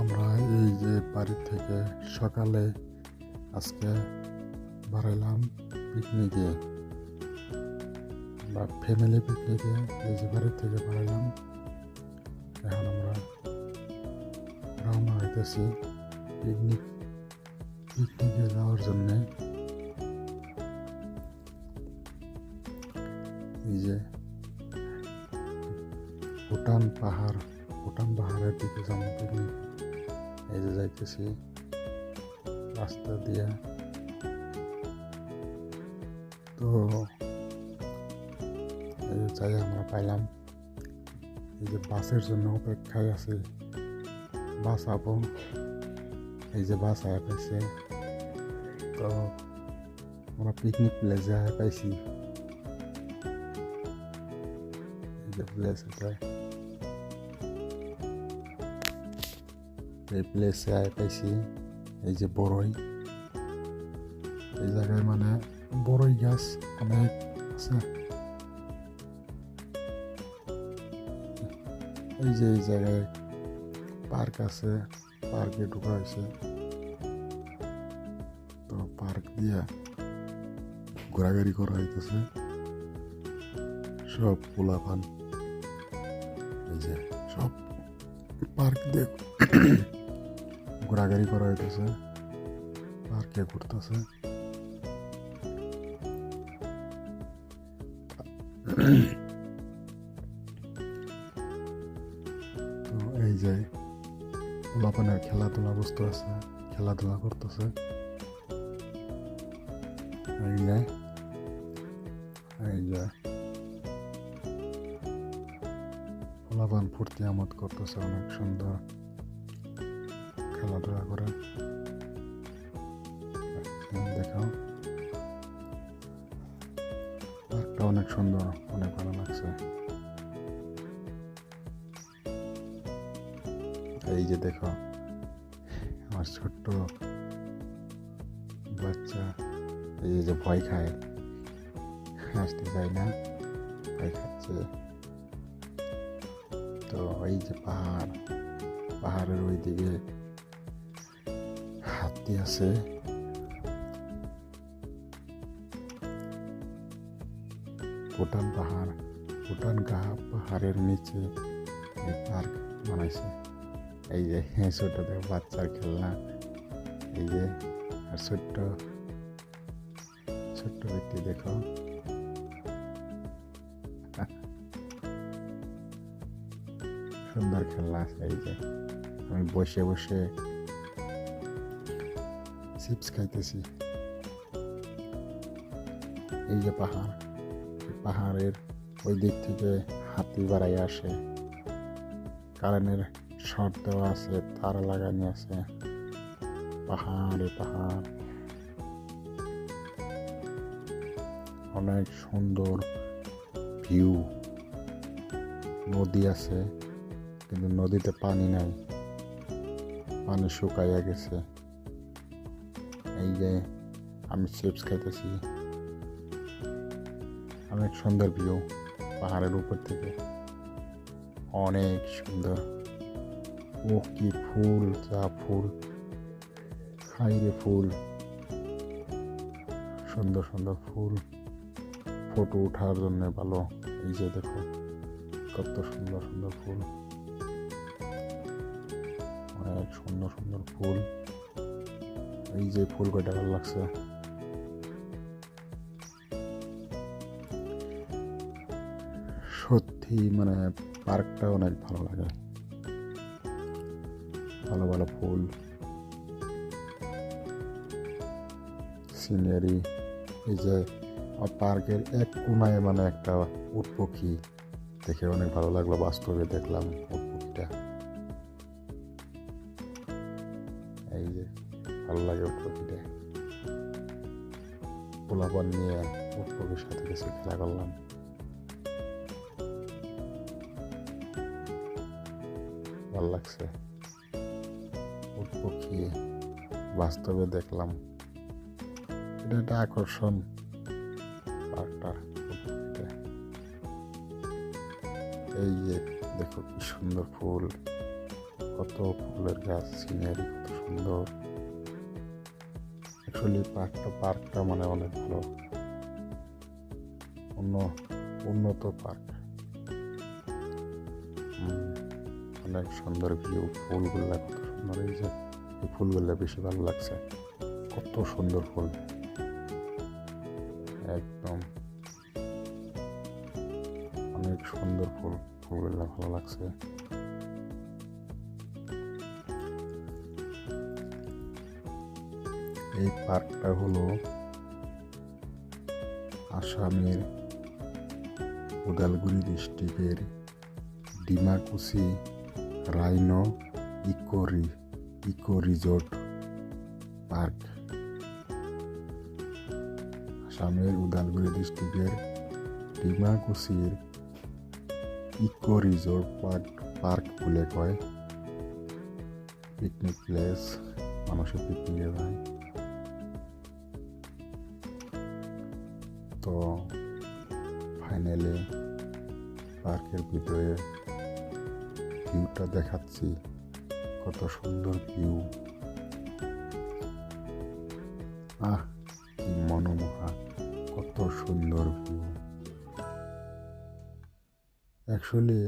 আমরা এই যে বাড়ি থেকে সকালে আজকে বেড়াইলাম পিকনিকে বা ফ্যামিলি পিকনিকে। এই যে বাড়ি থেকে বেড়াইলাম, এখন আমরা রওনা হইতেছি পিকনিকে যাওয়ার জন্যে। এই যে ভুটান পাহাড়ের দিকে যাবো পিকনিক। এই যে যাইতেছি রাস্তা দিয়ে। তো এই যে যাই আমরা পাইলাম, এই যে বাসের জন্য অপেক্ষায় আছি, বাস আবো। এই যে বাস আয়া পাইছে, তো আমরা পিকনিক প্লেসে আয়া পাইছি। এই যে প্লেস এটা, এই প্লেসে আয়া পাইছি। এই যে বড়ই, এই জায়গায় মানে বড়ই গাছ অনেক আছে। এই যে এই জায়গায় পার্ক আছে, পার্কে ঢোকা হয়েছে। তো পার্ক দিয়ে ঘোরাঘুরি করা হইতেছে সব পোলাপান। এই যে সব পার্ক দিয়ে ঘোরাঘুরি করা হইতেছে, পার্কে ঘুরতেছে। তো এই যে পোলাপানের খেলাধুলা বস্তু আছে, খেলাধুলা করতেছে। এই যে পোলাপান ফুর্তি আমোদ করতেছে, অনেক সুন্দর খেলাধুলা করে। দেখো পার্কটা অনেক সুন্দর, অনেক ভালো লাগছে। এই যে দেখো আমার ছোট্ট বাচ্চা, এই যে ভয় খায়, আসতে চায় না, ভয় খাচ্ছে। তো এই যে পাহাড়ের ওই দিকে হাতি আছে। ভুটান পাহাড়ের নিচে এই পার্ক বানাইছে। এই যে ছোট বাচ্চার খেলনা, এই যে আর ছোট্ট ব্যক্তি দেখো। সুন্দর খেলনা আছে। এই যে আমি বসে বসে চিপস খাইতেছি। এই যে পাহাড়ের ওই দিক থেকে হাতি বাড়াই আসে, কারেন্টের শর্ট দেওয়া আছে, তার লাগানো আছে। পাহাড় অনেক সুন্দর ভিউ। নদী আছে, কিন্তু নদীতে পানি নাই, পানি শুকাইয়া গেছে। এই যে আমি চিপস খাইতেছি, অনেক সুন্দর ভিউ পাহাড়ের উপর থেকে, অনেক সুন্দর। ও কি ফুল, যা ফুল, হাইরে ফুল, সুন্দর সুন্দর ফুল, ফটো ওঠার জন্য ভালো। এই যে দেখো কত সুন্দর সুন্দর ফুল, অনেক সুন্দর সুন্দর ফুল। এই যে ফুল কয়টা ভালো লাগছে। সত্যি মানে পার্কটা অনেক ভালো লাগে, ভালো ভালো ফুল, সিনারি। এই যে পার্কের এক কোনায় মানে একটা উট পাখি দেখে অনেক ভালো লাগলো, বাস্তবে দেখলাম উট পাখিটা। এই যে ভালো লাগে উট পাখিটা, পোলাপান নিয়ে উট পাখির সাথে কিছু খেলা করলাম, ভালো লাগছে। উট পাখি বাস্তবে দেখলাম, এটা একটা আকর্ষণ পার্কটা। এই যে দেখো কি সুন্দর ফুল, কত ফুলের গাছ, সিনারি কত সুন্দর। অ্যাকচুয়ালি পার্কটা মানে অনেক ভালো, উন্নত পার্ক। অনেক সুন্দর ভিউ, ফুলগুলো কত সুন্দর। এই ফুলগুলো বেশি ভালো লাগছে, কত সুন্দর ফুল, একদম অনেক সুন্দর ফুলগুলো ভালো লাগছে। এই পার্কটা হলো আসামের উদালগুড়ি ডিস্ট্রিক্টের ডিমাকুসি রাইনো ইকো রিসোর্ট পার্ক। আসামের উদালগুড়ি ডিস্ট্রিক্টের ডিমাকুসির ইকো রিসোর্ট পার্ক বলে কয়। পিকনিক প্লেস, মানুষের পিকনিকে যায়। তো ফাইনালি পার্কের ভিতরে ভিউটা দেখাচ্ছি, কত সুন্দর ভিউ, কি মনোমোহা, কত সুন্দর ভিউ। অ্যাকচুয়ালি